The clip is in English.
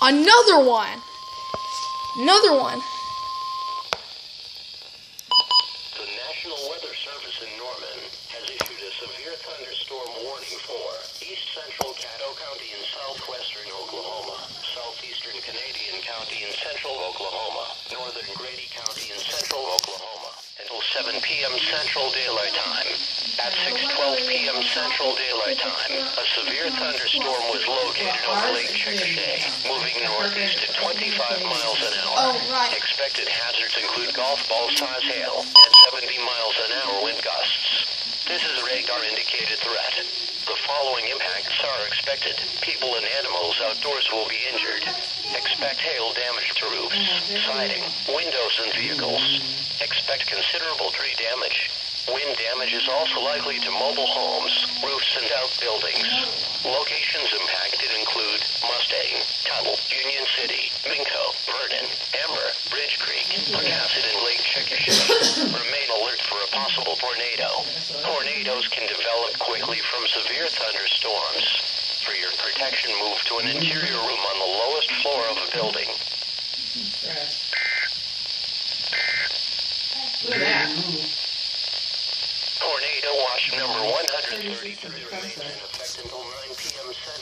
Another one. Another one. The National Weather Service in Norman has issued a severe thunderstorm warning for east central Caddo County in southwestern Oklahoma, southeastern Canadian County in central Oklahoma, northern Grady County in central Oklahoma, until 7 p.m. Central Daylight Time. At 6:12 p.m. Central Daylight Time, a severe thunderstorm was located over Lake Chickasha, moving northeast at 25 miles an hour. Expected hazards include golf ball-size hail and 70 miles an hour wind gusts. This is a radar-indicated threat. The following impacts are expected. People and animals outdoors will be injured. Expect hail damage to roofs, siding, windows, and vehicles. Expect considerable tree damage. Wind damage is also likely to mobile homes, roofs, and outbuildings. Locations impacted include Mustang, Tuttle, Union City, Minco, Vernon, Amber, Bridge Creek, Pocasset, and Lake Chickasha. Remain alert for a possible tornado. Tornadoes can develop quickly from severe thunderstorms. For your protection, move to an interior room on the lowest floor of a building. Look at that. Tornado watch number 133 remains in effect until 9 p.m. Central.